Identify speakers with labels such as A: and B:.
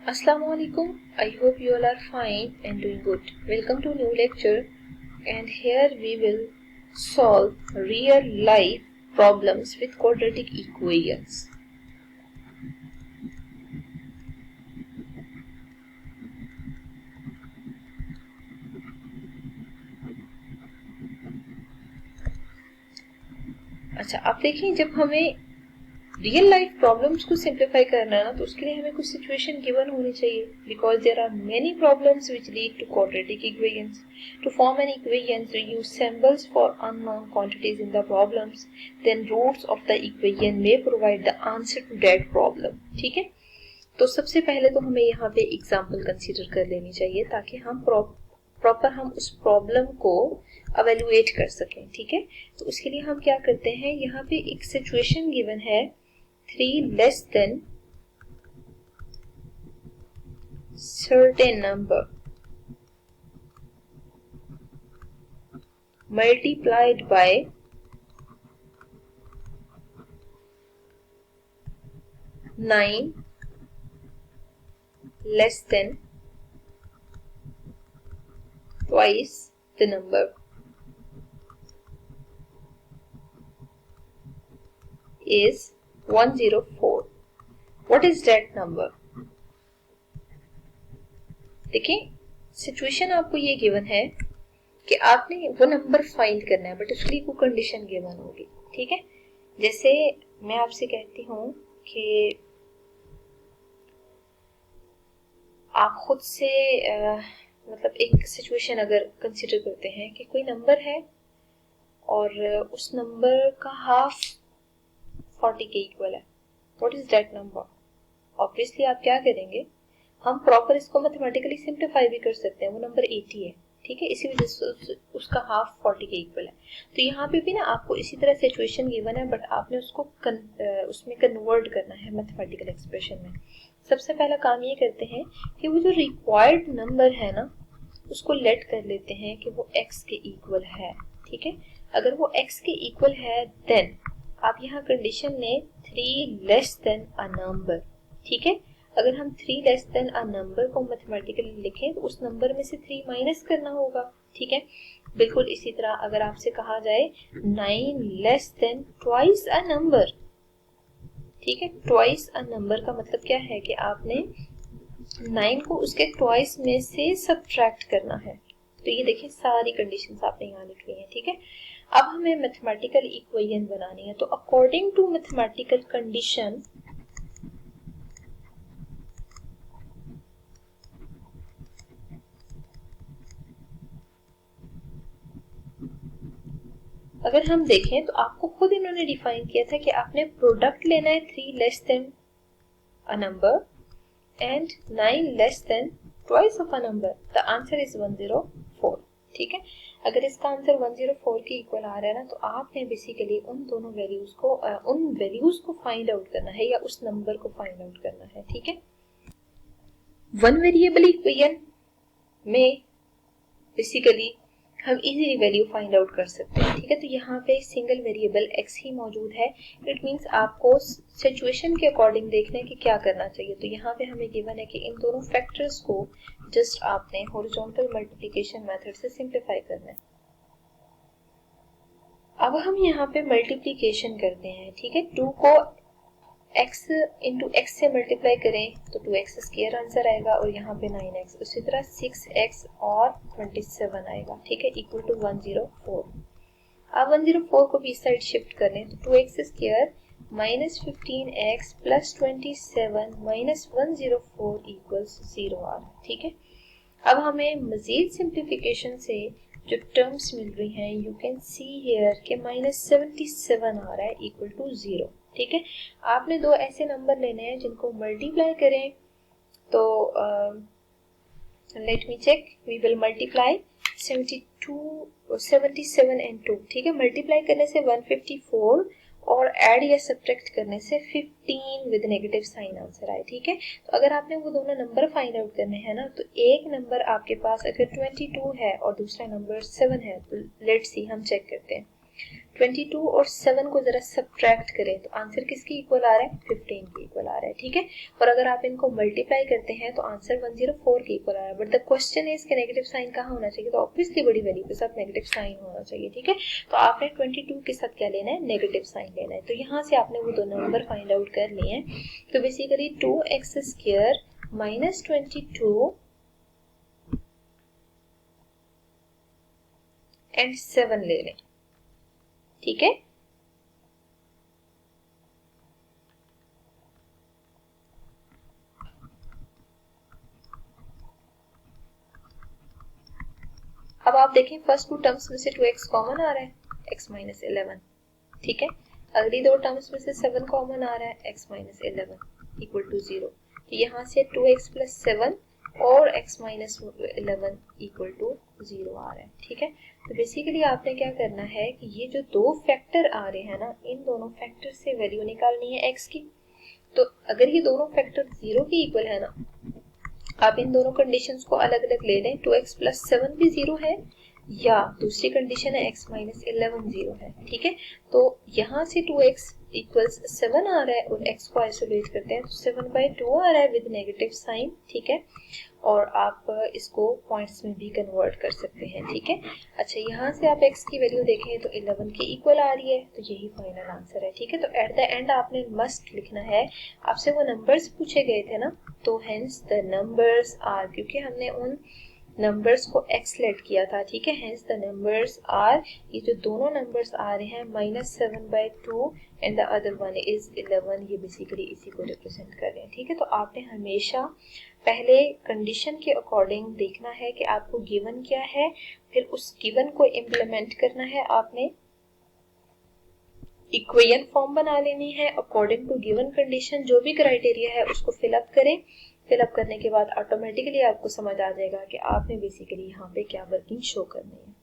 A: Assalamualaikum. I hope you all are fine and doing good. Welcome to new lecture, and here we will solve real life problems with quadratic equations. अच्छा, आप देखिए, जब हमें real life problems को simplify करना है ना, तो उसके लिए हमें कुछ सिचुएशन गिवन होनी चाहिए, because there are many problems which lead to quadratic equations. To form an equations we use symbols for unknown quantities in the problems, then roots of the equation may provide the answer to that problem. ठीक है, तो सबसे पहले तो हमें यहाँ पे example consider कर लेनी चाहिए ताकि हम प्रॉपर हम उस प्रॉब्लम को अवेल्युएट कर सकें. ठीक है, तो उसके लिए हम क्या करते हैं, यहाँ पे एक सिचुएशन गिवन है 3 less than certain number multiplied by 9 less than twice the number is 104. What is that number? देखिए, सिचुएशन आपको ये गिवन है कि आपने वो नंबर फाइंड करना है, बट उसके लिए कोई कंडीशन गिवन होगी. ठीक है, जैसे मैं आपसे कहती हूँ कि आप खुद से मतलब एक सिचुएशन अगर कंसीडर करते हैं कि कोई नंबर है और उस नंबर का हाफ 40 के इक्वल है. What is that number? Obviously आप क्या करेंगे, हम प्रॉपर इसको मैथमेटिकली सिंप्लीफाई भी कर सकते हैं. वो नंबर 80 है. ठीक है, इसी वजह से उसका हाफ 40 के इक्वल है. तो यहाँ पे भी ना आपको इसी तरह सिचुएशन गिवन है, बट आपने उसको उसमें कन्वर्ट करना है मैथमेटिकल एक्सप्रेशन में. सबसे पहला काम ये करते हैं कि वो जो रिक्वायर्ड नंबर है ना, उसको लेट कर लेते हैं कि वो x के इक्वल है. ठीक है, अगर वो x के इक्वल है देन आप यहाँ कंडीशन लें 3 लेस देन अ नंबर. ठीक है, अगर हम 3 लेस देन अ नंबर को मैथमेटिकली लिखें तो उस नंबर में से 3 माइनस करना होगा. ठीक है, बिल्कुल इसी तरह अगर आपसे कहा जाए 9 less than twice a number. ठीक है, ट्वाइस अ नंबर का मतलब क्या है कि आपने 9 को उसके ट्वाइस में से सब्ट्रैक्ट करना है. तो ये देखिए सारी कंडीशंस आपने यहाँ लिख ली हैं. ठीक है, अब हमें मैथमेटिकल इक्वेशन बनानी है. तो अकॉर्डिंग टू मैथमेटिकल कंडीशन अगर हम देखें तो आपको खुद इन्होंने डिफाइन किया था कि आपने प्रोडक्ट लेना है 3 less than a number and 9 less than twice of a number. The answer is 104. ठीक है, अगर इसका आंसर 104 के इक्वल आ रहा है ना, तो आपने बेसिकली उन दोनों वैल्यूज को फाइंड आउट करना है या उस नंबर को फाइंड आउट करना है. ठीक है, वन वेरिएबल इक्वेशन में बेसिकली हम इजीली वैल्यू फाइंड आउट कर सकते हैं. ठीक है, तो यहाँ पे सिंगल वेरिएबल x ही मौजूद है. इट मींस आपको सिचुएशन के अकॉर्डिंग देखना है कि क्या करना चाहिए. तो यहाँ पे हमें गिवन है कि इन दोनों फैक्टर्स को जस्ट आपने हॉरिजॉन्टल मल्टीप्लिकेशन मेथड से सिंप्लीफाई करना है. अब हम यहाँ पे मल्टीप्लिकेशन करते हैं. ठीक है, 2 को x इंटू एक्स से मल्टीप्लाई करें तो 2x स्क्वायर आंसर आएगा और यहाँ पे 9x, उसी तरह 6x और 27 आएगा. ठीक है, इक्वल टू 104. अब 104 को भी इस साइड शिफ्ट करें तो 2x square minus 15x plus 27 minus 104 equals 0 आ रहा है. ठीक है, अब हमें मजीद सिंप्लीफिकेशन से जो टर्म्स मिल रही हैं, यू कैन सी हियर के माइनस 77 आ रहा है इक्वल टू 0. ठीक है, आपने दो ऐसे नंबर लेने हैं जिनको मल्टीप्लाई करें. तो let me check, we will multiply 77 and 2. ठीक है, मल्टीप्लाई करने से 154 और ऐड या सब्ट्रैक्ट करने से 15 विद नेगेटिव साइन आंसर आए. ठीक है, तो अगर आपने वो दोनों नंबर फाइंड आउट करने हैं ना, तो एक नंबर आपके पास अगर 22 है और दूसरा नंबर 7 है, तो लेट्स सी हम चेक करते हैं. 22 और 7 को जरा सब्ट्रैक्ट करें तो आंसर किसकी इक्वल आ रहा है, 15 की इक्वल आ रहा है, ठीक है। और अगर आप इनको मल्टीप्लाई करते हैं तो आंसर 104 की इक्वल आ रहा है। बट द क्वेश्चन इज कि नेगेटिव साइन कहाँ होना चाहिए, तो ऑब्वियसली बड़ी वैल्यू के साथ नेगेटिव साइन होना चाहिए, ठीक है। तो आपने 22 के साथ क्या लेना है, नेगेटिव साइन लेना है। तो यहाँ से आपने वो दो नंबर फाइंड आउट कर लिए हैं। तो बेसिकली 2x² माइनस 22 एंड 7 ले लें, ठीक है। अब आप देखें फर्स्ट टू टर्म्स में से 2x कॉमन आ रहा है, x माइनस 11, ठीक है। अगली दो टर्म्स में से 7 कॉमन आ रहा है, x माइनस 11 इक्वल टू 0। तो यहाँ से 2x प्लस 7 और x माइनस 11 इक्वल टू 0 आ रहा है, ठीक है। तो बेसिकली आपने क्या करना है कि ये जो दो फैक्टर आ रहे हैं ना, इन दोनों फैक्टर से वैल्यू निकालनी है x की। तो अगर ये दोनों फैक्टर 0 के इक्वल है ना, आप इन दोनों कंडीशंस को अलग अलग ले लें। 2x प्लस 7 भी 0 है, या दूसरी कंडीशन है x माइनस 11 0 है, ठीक है। तो यहाँ से 2x इक्वल्स 7 आ रहा है और x को आइसोलेट करते हैं तो 7/2 आ रहा है विद नेगेटिव साइन, ठीक है। और आप इसको पॉइंट्स में भी कन्वर्ट कर सकते हैं, ठीक है। अच्छा, यहाँ से आप x की वैल्यू देखें तो 11 के इक्वल आ रही है, तो यही फाइनल आंसर है, ठीक है। तो एट द एंड आपने मस्ट लिखना है, आपसे वो नंबर्स पूछे गए थे ना, तो हेंस द नंबर्स आर, क्योंकि हमने उन नंबर्स को x लेट किया था, ठीक है। हेंस द नंबर्स आर, ये जो दोनों नंबर्स आ रहे हैं -7/2 and the other one is 11, ये बेसिकली इसी को रिप्रेजेंट कर रहे हैं, ठीक है। तो आपने हमेशा पहले कंडीशन के अकॉर्डिंग देखना है कि आपको गिवन क्या है, फिर उस गिवन को इम्प्लीमेंट करना है। आपने इक्वेशन फॉर्म बना लेनी है अकॉर्डिंग टू गिवन कंडीशन, जो भी क्राइटेरिया है उसको फिलअप करें। फिलअप करने के बाद ऑटोमेटिकली आपको समझ आ जाएगा कि आपने बेसिकली यहाँ पे क्या वर्किंग शो करनी है।